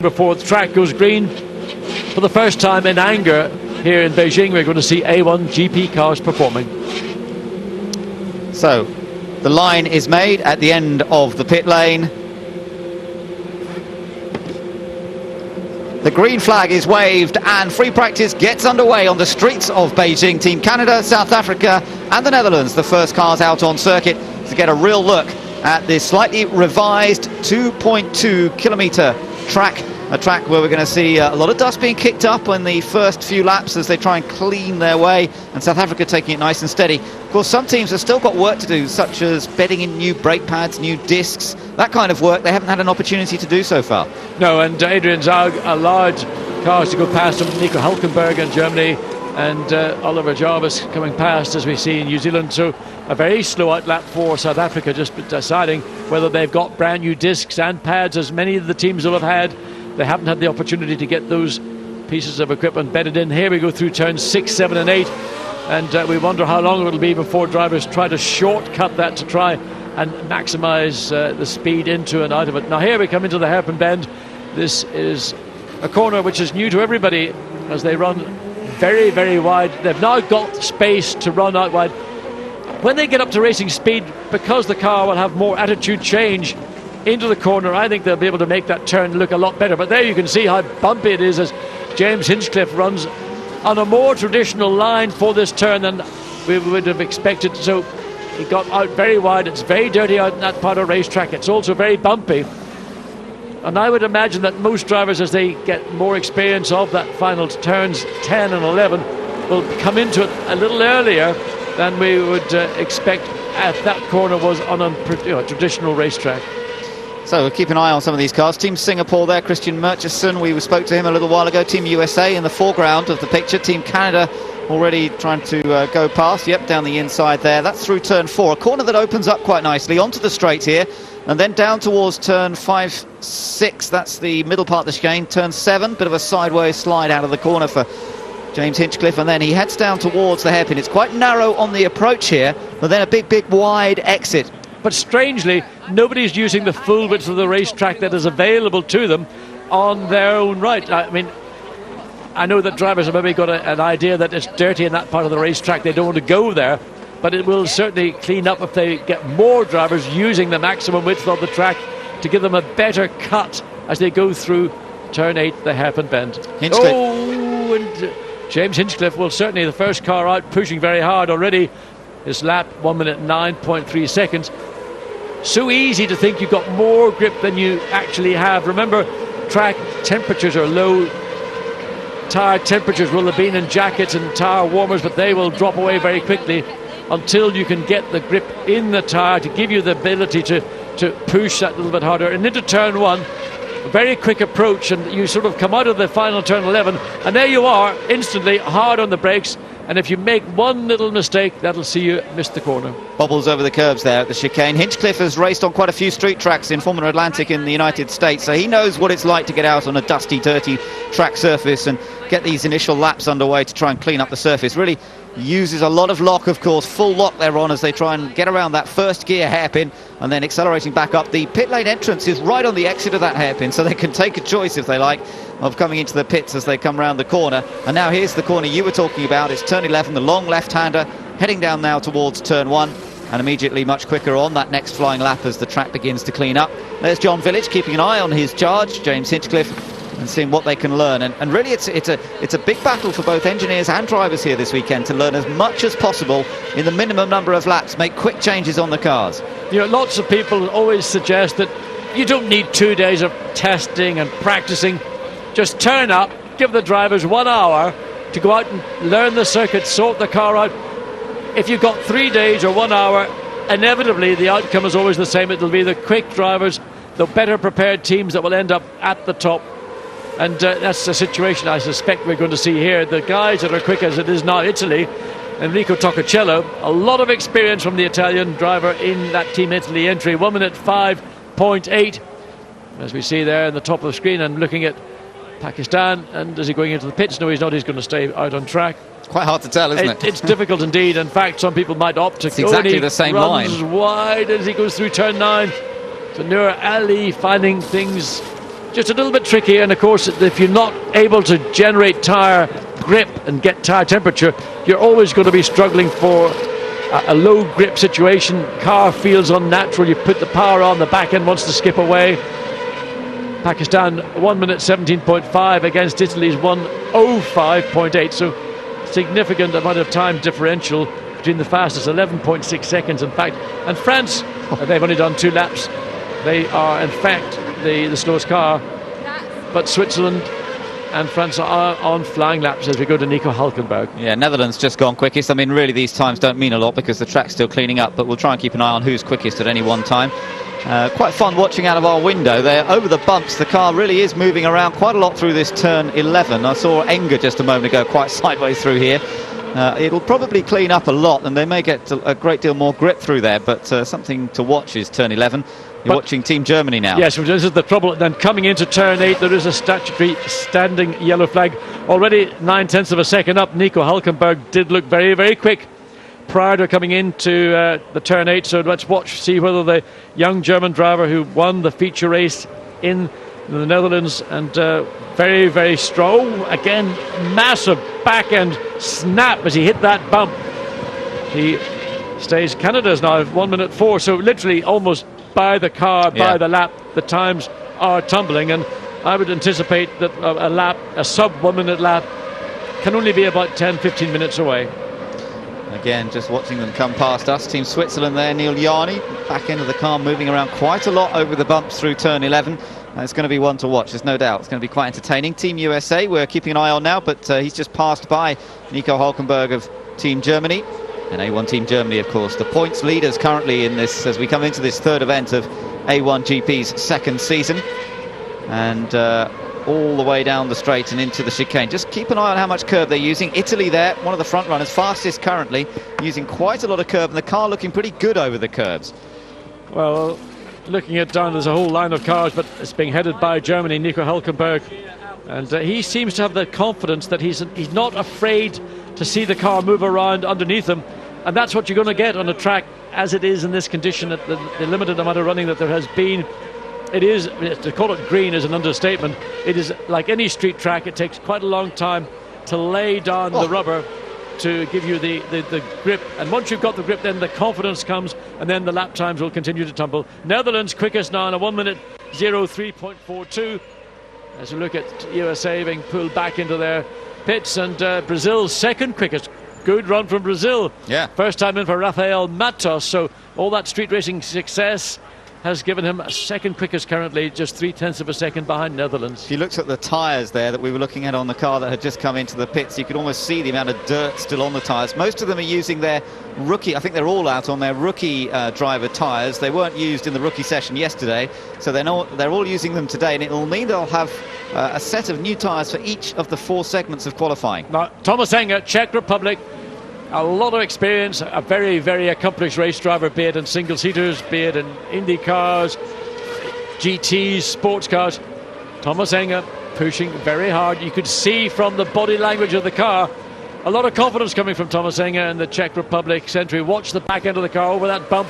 Before the track goes green, for the first time in anger here in Beijing, we're going to see A1GP cars performing. So, the line is made at the end of the pit lane. The green flag is waved and free practice gets underway on the streets of Beijing. Team Canada, South Africa and the Netherlands, the first cars out on circuit to get a real look at this slightly revised 2.2 kilometre track. A track where we're going to see a lot of dust being kicked up in the first few laps as they try and clean their way, and South Africa taking it nice and steady. Of course, some teams have still got work to do, such as bedding in new brake pads, new discs, that kind of work. They haven't had an opportunity to do so far. No, and Adrian Zaug allowed cars to go past him. Nico Hülkenberg in Germany and Oliver Jarvis coming past, as we see in New Zealand. So a very slow out lap for South Africa, just deciding whether they've got brand new discs and pads, as many of the teams will have had. They haven't had the opportunity to get those pieces of equipment bedded in. Here we go through turns 6, 7 and 8, and we wonder how long it'll be before drivers try to shortcut that to try and maximise the speed into and out of it. Now here we come into the hairpin bend. This is a corner which is new to everybody as they run very, very wide. They've now got space to run out wide. When they get up to racing speed, because the car will have more attitude change into the corner, I think they'll be able to make that turn look a lot better. But there you can see how bumpy it is as James Hinchcliffe runs on a more traditional line for this turn than we would have expected. So he got out very wide. It's very dirty out in that part of the racetrack. It's also very bumpy. And I would imagine that most drivers, as they get more experience of that final turns 10 and 11, will come into it a little earlier than we would expect if that corner was on a traditional racetrack. So we'll keep an eye on some of these cars. Team Singapore there, Christian Murchison, we spoke to him a little while ago. Team USA in the foreground of the picture. Team Canada already trying to go past. Yep, down the inside there. That's through turn 4. A corner that opens up quite nicely onto the straight here. And then down towards turn 5, 6. That's the middle part of the chicane. Turn 7, bit of a sideways slide out of the corner for James Hinchcliffe. And then he heads down towards the hairpin. It's quite narrow on the approach here, but then a big wide exit. But strangely, nobody's using the full width of the racetrack that is available to them on their own right. I mean, I know that drivers have maybe got an idea that it's dirty in that part of the racetrack. They don't want to go there, but it will certainly clean up if they get more drivers using the maximum width of the track to give them a better cut as they go through turn 8, the hairpin bend. Hinchcliffe. Oh, and James Hinchcliffe will certainly the first car out, pushing very hard already. His lap 1 minute 9.3 seconds. So easy to think you've got more grip than you actually have. Remember, track temperatures are low. Tyre temperatures will have been in jackets and tyre warmers, but they will drop away very quickly until you can get the grip in the tyre to give you the ability to push that little bit harder. And into turn 1, a very quick approach, and you sort of come out of the final turn 11, and there you are, instantly hard on the brakes. And if you make one little mistake, that'll see you miss the corner. Bobbles over the curbs there at the chicane. Hinchcliffe has raced on quite a few street tracks in Formula Atlantic in the United States, so he knows what it's like to get out on a dusty, dirty track surface and get these initial laps underway to try and clean up the surface. Really uses a lot of lock, of course, full lock they're on as they try and get around that first gear hairpin and then accelerating back up. The pit lane entrance is right on the exit of that hairpin, so they can take a choice if they like of coming into the pits as they come round the corner. And now here's the corner you were talking about. It's turn 11, the long left-hander, heading down now towards turn 1, and immediately much quicker on that next flying lap as the track begins to clean up. There's John Village keeping an eye on his charge, James Hinchcliffe, and seeing what they can learn. And really it's a big battle for both engineers and drivers here this weekend to learn as much as possible in the minimum number of laps, make quick changes on the cars. You know, lots of people always suggest that you don't need 2 days of testing and practicing. Just turn up, give the drivers 1 hour to go out and learn the circuit, sort the car out. If you've got 3 days or 1 hour, inevitably the outcome is always the same. It'll be the quick drivers, the better prepared teams that will end up at the top. And that's the situation I suspect we're going to see here. The guys that are quick as it is now, Italy, Enrico Toccacello, a lot of experience from the Italian driver in that Team Italy entry, 1 minute 5.8, as we see there in the top of the screen. And looking at Pakistan, and is he going into the pits? No, he's not. He's going to stay out on track. It's quite hard to tell, isn't it? It's difficult indeed. In fact, some people might opt to it's exactly the same line. Runs wide as he goes through turn 9. So Nur Ali finding things just a little bit tricky. And of course, if you're not able to generate tyre grip and get tyre temperature, you're always going to be struggling for a low grip situation. Car feels unnatural. You put the power on, the back end wants to skip away. Pakistan 1 minute 17.5 against Italy's 1:05.8, so significant amount of time differential between the fastest, 11.6 seconds in fact. And France, they've only done 2 laps. They are in fact the slowest car, but Switzerland and France are on flying laps as we go to Nico Hulkenberg. Yeah, Netherlands just gone quickest. I mean, really these times don't mean a lot because the track's still cleaning up, but we'll try and keep an eye on who's quickest at any one time. Quite fun watching out of our window there. Over the bumps, the car really is moving around quite a lot through this turn 11. I saw Enger just a moment ago quite sideways through here. It'll probably clean up a lot and they may get a great deal more grip through there, but something to watch is turn 11. You're watching Team Germany now. Yes, this is the trouble. Then coming into turn 8, there is a statutory standing yellow flag. Already 9/10 of a second up. Nico Hulkenberg did look very, very quick prior to coming into the turn 8. So let's watch, see whether the young German driver who won the feature race in the Netherlands and very, very strong. Again, massive back end snap as he hit that bump. He stays. Canada's now 1 minute 4. So literally almost by the car, by the lap, the times are tumbling, and I would anticipate that a lap, a sub 1 minute lap, can only be about 10-15 minutes away. Again, just watching them come past us. Team Switzerland there, Neil Yarny, back end of the car, moving around quite a lot over the bumps through turn 11. It's going to be one to watch, there's no doubt. It's going to be quite entertaining. Team USA, we're keeping an eye on now, but he's just passed by Nico Hulkenberg of Team Germany. And A1 Team Germany, of course, the points leaders currently in this, as we come into this third event of A1GP's second season. And all the way down the straight and into the chicane. Just keep an eye on how much curb they're using. Italy there, one of the front runners, fastest currently, using quite a lot of curb, and the car looking pretty good over the curbs. Well, looking at down, there's a whole line of cars, but it's being headed by Germany, Nico Hulkenberg. And he seems to have the confidence that he's not afraid to see the car move around underneath him. And that's what you're going to get on a track as it is in this condition, at the limited amount of running that there has been. It is, to call it green is an understatement. It is like any street track. It takes quite a long time to lay down the rubber to give you the grip. And once you've got the grip, then the confidence comes, and then the lap times will continue to tumble. Netherlands quickest now in a 1 minute 03.42. As we look at USA being pulled back into their pits, and Brazil's second quickest. Good run from Brazil. Yeah. First time in for Rafael Matos. So all that street racing success has given him a second quickest currently, just 0.3 of a second behind Netherlands. If you looked at the tyres there that we were looking at on the car that had just come into the pits, you could almost see the amount of dirt still on the tyres. Most of them are using their rookie, I think they're all out on their rookie driver tyres. They weren't used in the rookie session yesterday, so they're all using them today, and it'll mean they'll have a set of new tyres for each of the 4 segments of qualifying. Now, Thomas Enger, Czech Republic, a lot of experience, a very, very accomplished race driver, be it in single-seaters, be it in Indy cars, GTs, sports cars. Thomas Enger pushing very hard. You could see from the body language of the car a lot of confidence coming from Thomas Enger and the Czech Republic Century. Watch the back end of the car over that bump,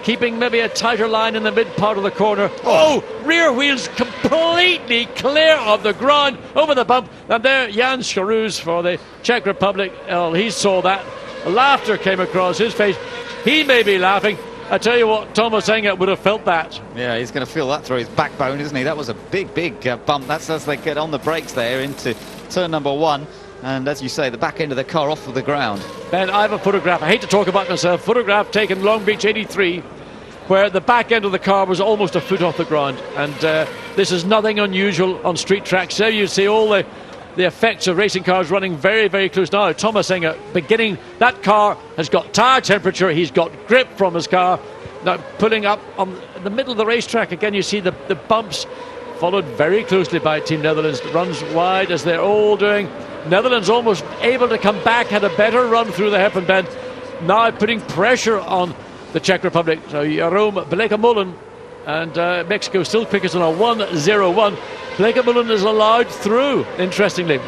keeping maybe a tighter line in the mid part of the corner. Oh, rear wheels completely clear of the ground over the bump. And there, Jan Scharouz for the Czech Republic. Oh, he saw that. Laughter came across his face. He may be laughing. I tell you what, Thomas Enger would have felt that. Yeah, he's going to feel that through his backbone, isn't he? That was a big, big bump. That's as they get on the brakes there into turn number 1. And as you say, the back end of the car off of the ground. Ben, I have a photograph. I hate to talk about myself. Photograph taken Long Beach 83, where the back end of the car was almost a foot off the ground. And this is nothing unusual on street tracks. There you see all the effects of racing cars running very, very close. Now, Thomas Enger beginning, that car has got tyre temperature. He's got grip from his car. Now, pulling up on the middle of the racetrack. Again, you see the bumps, followed very closely by Team Netherlands. Runs wide as they're all doing. Netherlands almost able to come back, had a better run through the hairpin bend. Now putting pressure on the Czech Republic. So Jerome Bleekemolen, and Mexico still quickest on a 1:01. Bleekemolen is allowed through, interestingly.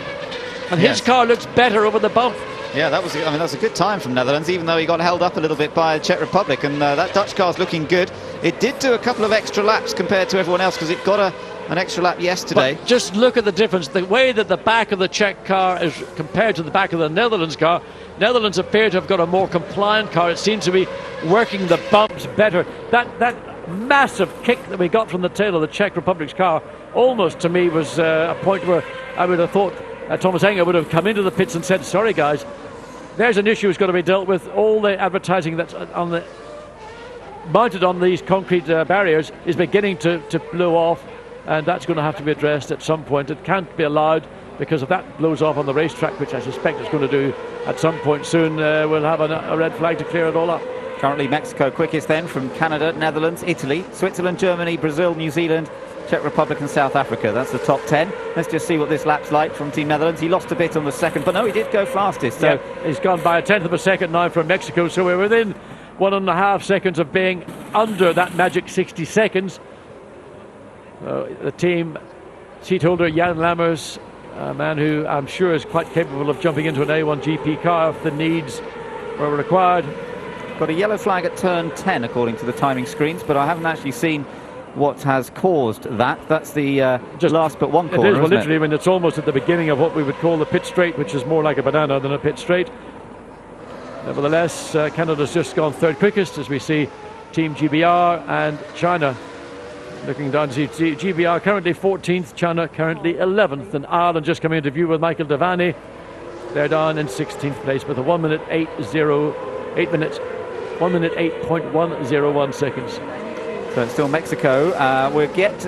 And his car looks better over the bump. Yeah, that was a good time from Netherlands, even though he got held up a little bit by the Czech Republic. And that Dutch car's looking good. It did do a couple of extra laps compared to everyone else because it got an extra lap yesterday. But just look at the difference. The way that the back of the Czech car is compared to the back of the Netherlands car. Netherlands appear to have got a more compliant car. It seems to be working the bumps better. That massive kick that we got from the tail of the Czech Republic's car almost to me was a point where I would have thought Thomas Enger would have come into the pits and said, sorry guys, there's an issue that's got to be dealt with. All the advertising that's mounted on these concrete barriers is beginning to blow off, and that's going to have to be addressed at some point. It can't be allowed, because if that blows off on the racetrack, which I suspect it's going to do at some point soon, we'll have a red flag to clear it all up. Currently Mexico quickest then, from Canada, Netherlands, Italy, Switzerland, Germany, Brazil, New Zealand, Czech Republic and South Africa. That's the top 10. Let's just see what this lap's like from Team Netherlands. He lost a bit on the second, but no, he did go fastest. So yeah, he's gone by a tenth of a second now from Mexico, so we're within 1.5 seconds of being under that magic 60 seconds. The team seat holder Jan Lammers, a man who I'm sure is quite capable of jumping into an A1GP car if the needs were required. Got a yellow flag at turn 10 according to the timing screens, but I haven't actually seen what has caused that. That's the just last but one corner. It is, well, literally, when it's almost at the beginning of what we would call the pit straight, which is more like a banana than a pit straight. Nevertheless, Canada's just gone third quickest, as we see Team GBR and China looking down to see GBR currently 14th, China currently 11th, and Ireland just coming into view with Michael Devaney. They're down in 16th place with a 1 minute 8.101 seconds. So it's still Mexico.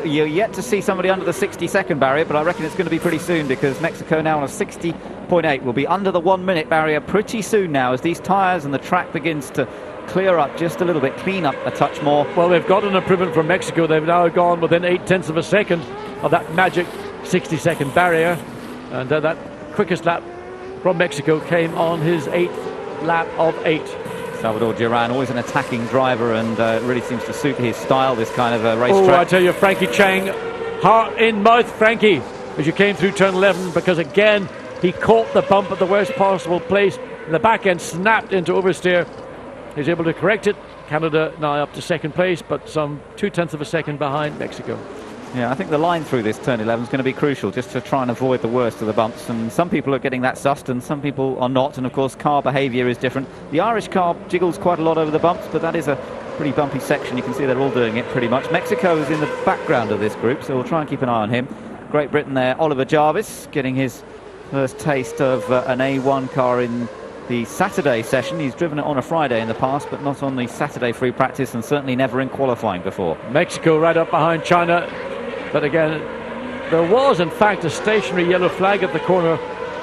You're yet to see somebody under the 60-second barrier, but I reckon it's going to be pretty soon, because Mexico now on a 60.8 will be under the 1 minute barrier pretty soon now, as these tyres and the track begins to clear up just a little bit, clean up a touch more. Well, they've got an improvement from Mexico. They've now gone within 0.8 of a second of that magic 60-second barrier, and that quickest lap from Mexico came on his 8th lap of 8. Salvador Duran, always an attacking driver, and really seems to suit his style, this kind of racetrack. Oh, I tell you, Frankie Chang, heart in mouth, Frankie, as you came through turn 11, because again, he caught the bump at the worst possible place. The back end snapped into oversteer. He's able to correct it. Canada now up to second place, but some 0.2 of a second behind Mexico. Yeah, I think the line through this turn 11 is going to be crucial, just to try and avoid the worst of the bumps. And some people are getting that sussed and some people are not. And of course, car behaviour is different. The Irish car jiggles quite a lot over the bumps, but that is a pretty bumpy section. You can see they're all doing it pretty much. Mexico is in the background of this group, so we'll try and keep an eye on him. Great Britain there, Oliver Jarvis, getting his first taste of an A1 car in the Saturday session. He's driven it on a Friday in the past, but not on the Saturday free practice, and certainly never in qualifying before. Mexico right up behind China. But again, there was in fact a stationary yellow flag at the corner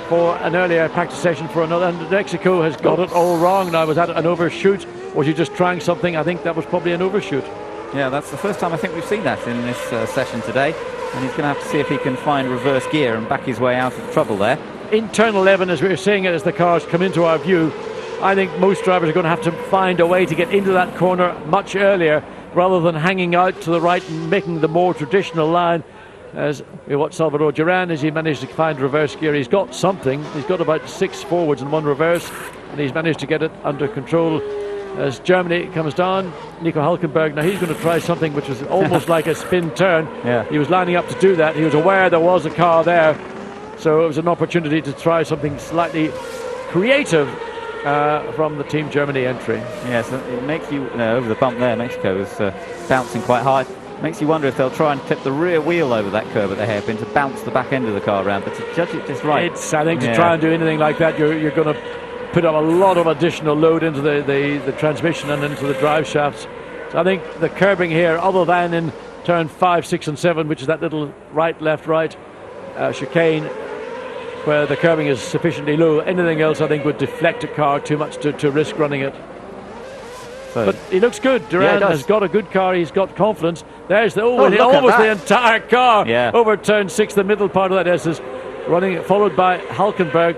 for an earlier practice session for another, and Mexico has got it all wrong. Now, was that an overshoot? Was he just trying something? I think that was probably an overshoot. Yeah, that's the first time I think we've seen that in this session today, and he's going to have to see if he can find reverse gear and back his way out of trouble there. In turn 11, as we were seeing it as the cars come into our view, I think most drivers are going to have to find a way to get into that corner much earlier, rather than hanging out to the right and making the more traditional line. As we watch Salvador Duran, as he managed to find reverse gear. He's got something. He's got about 6 forwards and 1 reverse, and he's managed to get it under control. As Germany comes down, Nico Hülkenberg, now he's going to try something which was almost like a spin turn. Yeah. He was lining up to do that. He was aware there was a car there, so it was an opportunity to try something slightly creative from the Team Germany entry. Yes, it makes you, over the bump there, Mexico is bouncing quite high. Makes you wonder if they'll try and clip the rear wheel over that curve at the hairpin to bounce the back end of the car around, but to judge it just right. I think to try and do anything like that, you're going to put up a lot of additional load into the transmission and into the drive shafts. So I think the curbing here, other than in turn 5, 6 and 7, which is that little right, left, right chicane, where the curbing is sufficiently low, anything else I think would deflect a car too much to risk running it. So, but he looks good. Duran has got a good car. He's got confidence. There's almost the entire car over turn 6, the middle part of that is running, followed by Hülkenberg.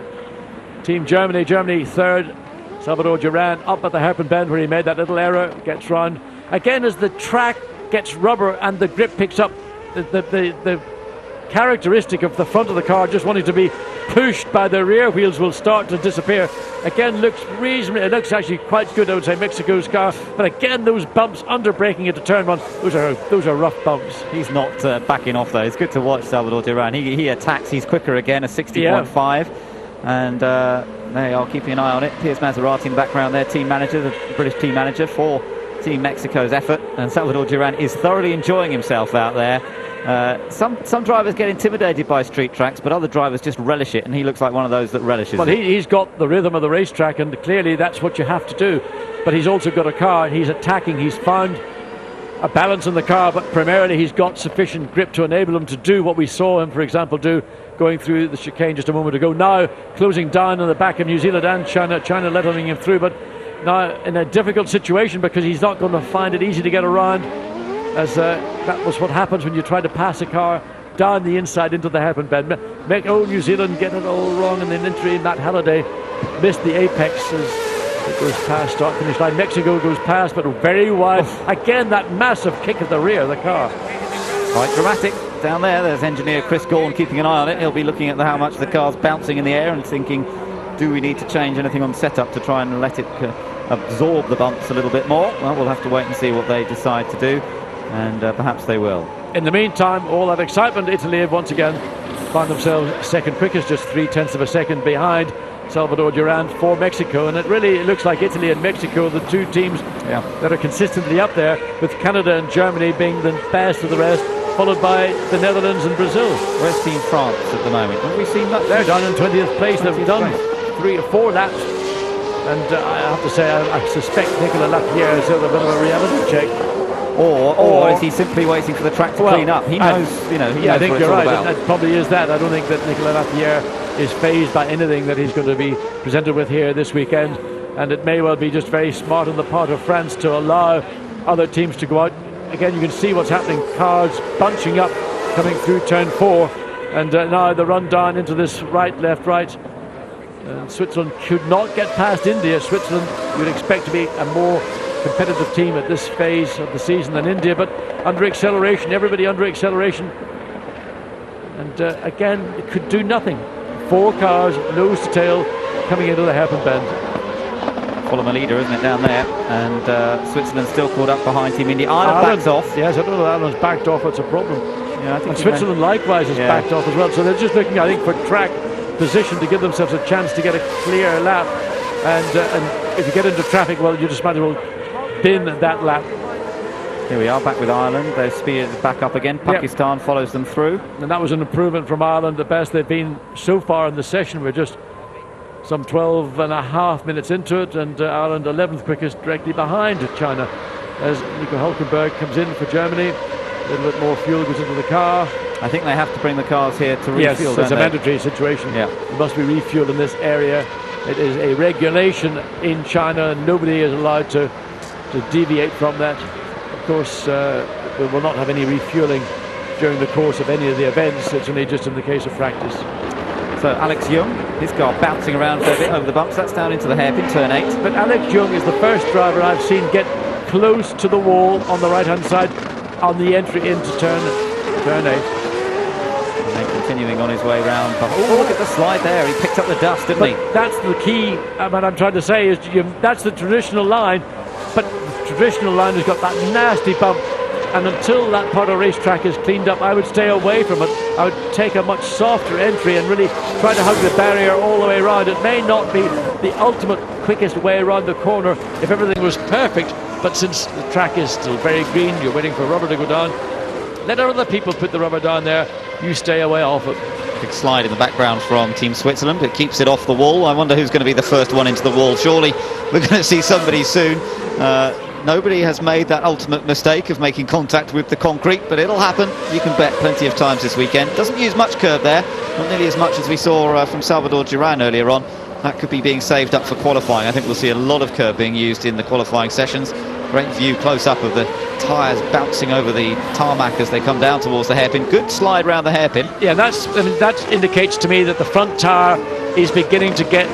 Team Germany third. Salvador Duran up at the hairpin bend where he made that little error, gets round. Again, as the track gets rubber and the grip picks up, the characteristic of the front of the car just wanting to be pushed by the rear wheels will start to disappear. Again, looks reasonably, it looks actually quite good, I would say, Mexico's car. But again, those bumps under braking into turn one, those are rough bumps. He's not backing off though. It's good to watch Salvador Duran. He attacks. He's quicker again, a 60.5, and they are keeping an eye on it. Piers Maserati in the background there, team manager, the British team manager for Team Mexico's effort, and Salvador Duran is thoroughly enjoying himself out there. Some drivers get intimidated by street tracks, but other drivers just relish it, and he looks like one of those that relishes it. He's got the rhythm of the racetrack, and clearly that's what you have to do. But he's also got a car, and he's attacking. He's found a balance in the car, but primarily he's got sufficient grip to enable him to do what we saw him, for example, do going through the chicane just a moment ago. Now closing down on the back of New Zealand and China letting him through, but now in a difficult situation because he's not going to find it easy to get around, as that was what happens when you try to pass a car down the inside into the hairpin bend. New Zealand get it all wrong, and then entry Matt Halliday missed the apex as it goes past start finish line. Mexico goes past, but very wide. Again, that massive kick at the rear of the car. Quite dramatic down there. There's engineer Chris Gorn keeping an eye on it. He'll be looking at how much the car's bouncing in the air and thinking, do we need to change anything on setup to try and let it absorb the bumps a little bit more? Well, we'll have to wait and see what they decide to do, and perhaps they will. In the meantime, all that excitement, Italy have once again found themselves second quickest, just 0.3 of a second behind Salvador Duran for Mexico, and it really looks like Italy and Mexico, the two teams that are consistently up there, with Canada and Germany being the best of the rest, followed by the Netherlands and Brazil. Where's Team France at the moment? Have we seen much? They're down in 20th place. They've done 3 or 4 laps, and I have to say I suspect Nicolas Lapierre is a bit of a reality check. Or is he simply waiting for the track to clean up? He knows, he knows I think what you're right. about. That probably is that. I don't think that Nicolas Lapierre is fazed by anything that he's going to be presented with here this weekend, and it may well be just very smart on the part of France to allow other teams to go out. Again, you can see what's happening. Cars bunching up, coming through turn 4, and now the run down into this right, left, right. Switzerland should not get past India. Switzerland, you'd expect to be a more competitive team at this phase of the season than India, but under acceleration, everybody under acceleration, and again, it could do nothing. 4 cars, nose to tail, coming into the hairpin bend. Fulham leader, isn't it, down there? And Switzerland still caught up behind Team India. Ireland backs off. Yes, I don't know that Ireland's backed off. It's a problem. Yeah, I think and Switzerland likewise has backed off as well. So they're just looking, I think, for track position to give themselves a chance to get a clear lap. And if you get into traffic, well, you just might as well bin that lap. Here we are, back with Ireland. They're speared back up again. Pakistan follows them through. And that was an improvement from Ireland. The best they've been so far in the session. We're just some 12 and a half minutes into it, and Ireland 11th quickest, directly behind China as Nico Hülkenberg comes in for Germany. A little bit more fuel goes into the car. I think they have to bring the cars here to refuel. Yes, it's a mandatory situation. Yeah. It must be refueled in this area. It is a regulation in China, and nobody is allowed to deviate from that. Of course, we will not have any refueling during the course of any of the events. It's only just in the case of practice. So Alex Young, his car bouncing around a bit over the bumps. That's down into the hairpin, turn 8. But Alex Young is the first driver I've seen get close to the wall on the right-hand side on the entry into turn 8. And then continuing on his way round. Oh, look at the slide there. He picked up the dust, didn't he? That's the key. What I'm trying to say is that's the traditional line, but the traditional line has got that nasty bump. And until that part of the racetrack is cleaned up, I would stay away from it. I would take a much softer entry and really try to hug the barrier all the way around. It may not be the ultimate quickest way around the corner if everything was perfect, but since the track is still very green, you're waiting for rubber to go down. Let other people put the rubber down there. You stay away off it. Big slide in the background from Team Switzerland. It keeps it off the wall. I wonder who's going to be the first one into the wall. Surely we're going to see somebody soon. Nobody has made that ultimate mistake of making contact with the concrete, but it'll happen. You can bet plenty of times this weekend. Doesn't use much curb there, not nearly as much as we saw from Salvador Duran earlier on. That could be being saved up for qualifying. I think we'll see a lot of curb being used in the qualifying sessions. Great view close up of the tyres bouncing over the tarmac as they come down towards the hairpin. Good slide round the hairpin. Yeah, that indicates to me that the front tyre is beginning to get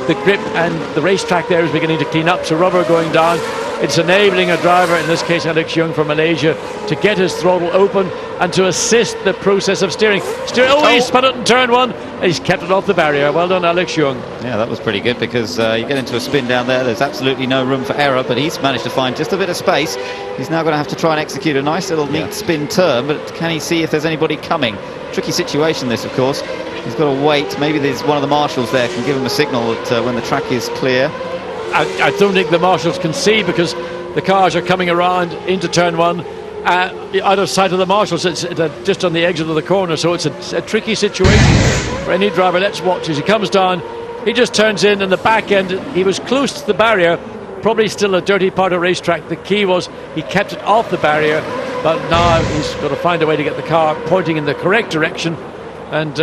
the grip, and the racetrack there is beginning to clean up. So rubber going down It's enabling a driver, in this case Alex Young from Malaysia, to get his throttle open and to assist the process of steering. He spun it in turn 1, and he's kept it off the barrier. Well done, Alex Young. Yeah, that was pretty good, because you get into a spin down there, there's absolutely no room for error, but he's managed to find just a bit of space. He's now going to have to try and execute a nice little neat spin turn, but can he see if there's anybody coming? Tricky situation this, of course. He's got to wait. Maybe there's one of the marshals there can give him a signal that when the track is clear. I don't think the marshals can see, because the cars are coming around into turn 1 out of sight of the marshals. It's just on the exit of the corner, so it's a tricky situation for any driver. Let's watch as he comes down. He just turns in the back end. He was close to the barrier, probably still a dirty part of racetrack. The key was he kept it off the barrier, but now he's got to find a way to get the car pointing in the correct direction. And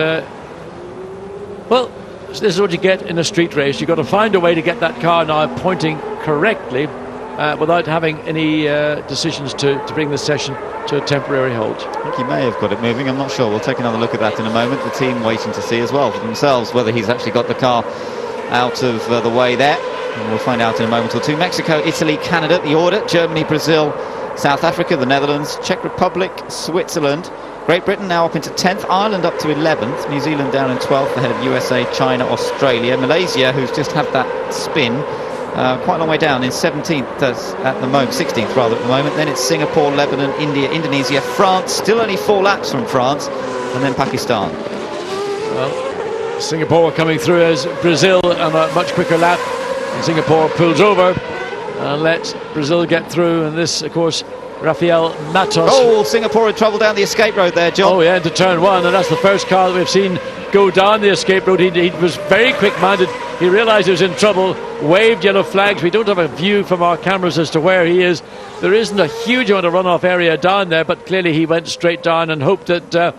well, this is what you get in a street race. You've got to find a way to get that car now pointing correctly without having any decisions to bring the session to a temporary halt. I think he may have got it moving, I'm not sure. We'll take another look at that in a moment. The team waiting to see as well for themselves whether he's actually got the car out of the way there. And we'll find out in a moment or two. Mexico, Italy, Canada, the order. Germany, Brazil, South Africa, the Netherlands, Czech Republic, Switzerland. Great Britain now up into 10th, Ireland up to 11th, New Zealand down in 12th ahead of USA, China, Australia. Malaysia, who's just had that spin, quite a long way down in 17th at the moment, 16th rather at the moment. Then it's Singapore, Lebanon, India, Indonesia, France, still only 4 laps from France, and then Pakistan. Well, Singapore coming through as Brazil on a much quicker lap, and Singapore pulls over and lets Brazil get through, and this, of course, Rafael Matos. Oh, Singapore had trouble down the escape road there, John. Oh yeah, into turn 1, and that's the first car that we've seen go down the escape road. He was very quick-minded. He realised he was in trouble, waved yellow flags. We don't have a view from our cameras as to where he is. There isn't a huge amount of runoff area down there, but clearly he went straight down and hoped that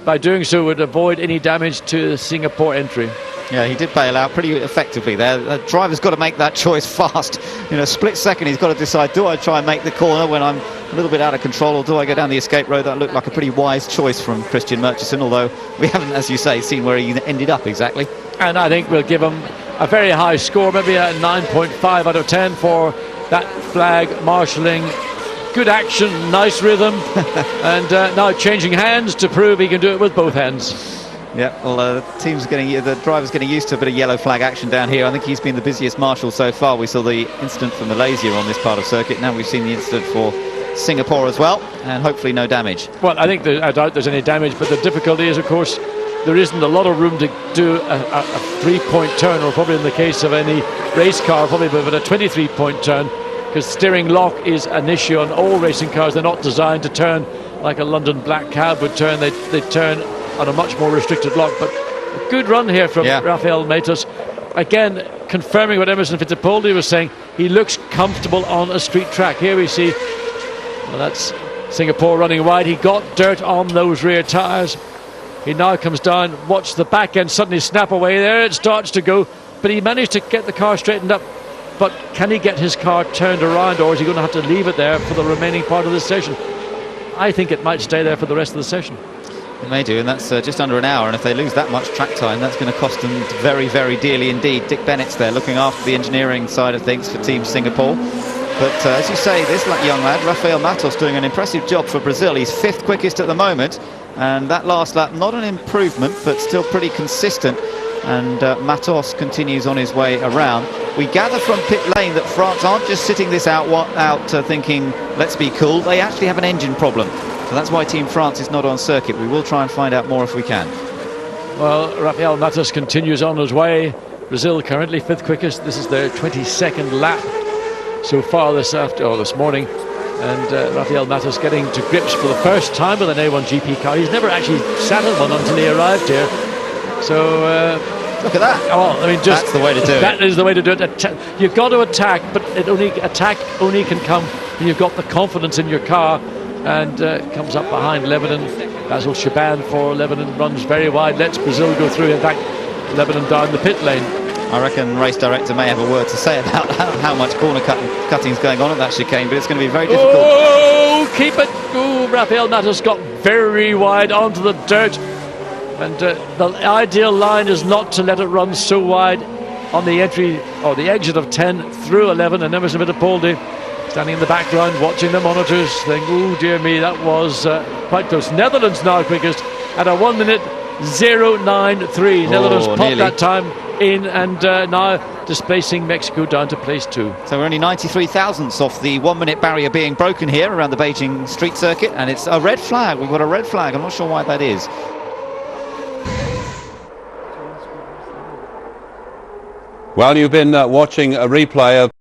by doing so would avoid any damage to the Singapore entry. Yeah, he did bail out pretty effectively there. The driver's got to make that choice fast. In a split second, he's got to decide, do I try and make the corner when I'm a little bit out of control, or do I go down the escape road? That looked like a pretty wise choice from Christian Murchison, although we haven't, as you say, seen where he ended up exactly. And I think we'll give him a very high score, maybe a 9.5 out of 10 for that flag marshalling. Good action, nice rhythm, and now changing hands to prove he can do it with both hands. Yeah, well, the driver's getting used to a bit of yellow flag action down here. I think he's been the busiest marshal so far. We saw the incident for Malaysia on this part of circuit. Now we've seen the incident for Singapore as well, and hopefully no damage. Well, I think I doubt there's any damage, but the difficulty is, of course, there isn't a lot of room to do a 3-point turn, or probably in the case of any race car, probably but a 23-point turn, because steering lock is an issue on all racing cars. They're not designed to turn like a London black cab would turn. They turn on a much more restricted lock. But a good run here from Rafael Matos. Again, confirming what Emerson Fittipaldi was saying, he looks comfortable on a street track. Here we see, well, that's Singapore running wide. He got dirt on those rear tyres. He now comes down, watch the back end suddenly snap away. There it starts to go, but he managed to get the car straightened up. But can he get his car turned around, or is he going to have to leave it there for the remaining part of this session? I think it might stay there for the rest of the session. It may do, and that's just under an hour, and if they lose that much track time, that's going to cost them very, very dearly indeed. Dick Bennett's there looking after the engineering side of things for Team Singapore. But as you say, this young lad, Rafael Matos, doing an impressive job for Brazil. He's 5th quickest at the moment, and that last lap, not an improvement, but still pretty consistent. And Matos continues on his way around. We gather from pit lane that France aren't just sitting this out thinking, let's be cool. They actually have an engine problem. So that's why Team France is not on circuit. We will try and find out more if we can. Well, Rafael Matos continues on his way. Brazil currently 5th quickest. This is their 22nd lap so far this morning. And Rafael Matos getting to grips for the first time with an A1GP car. He's never actually sat in one until he arrived here. So look at that. Oh, I mean, that's the way to do it. That is the way to do it. You've got to attack, but attack only can come when you've got the confidence in your car. And comes up behind Lebanon. Basil Shaban for Lebanon runs very wide, lets Brazil go through. In fact, Lebanon down the pit lane. I reckon race director may have a word to say about how much corner cutting is going on at that chicane, but it's going to be very difficult. Oh, keep it. Oh, Rafael Matos got very wide onto the dirt. And the ideal line is not to let it run so wide on the entry or the exit of 10 through 11. And Emerson Fittipaldi standing in the background, watching the monitors, thinking, oh dear me, that was quite close. Netherlands now quickest at a 1:09.3. Netherlands popped nearly that time in, and now displacing Mexico down to place 2. So we're only 93 thousandths off the 1 minute barrier being broken here around the Beijing street circuit, and it's a red flag. We've got a red flag. I'm not sure why that is. Well, you've been watching a replay of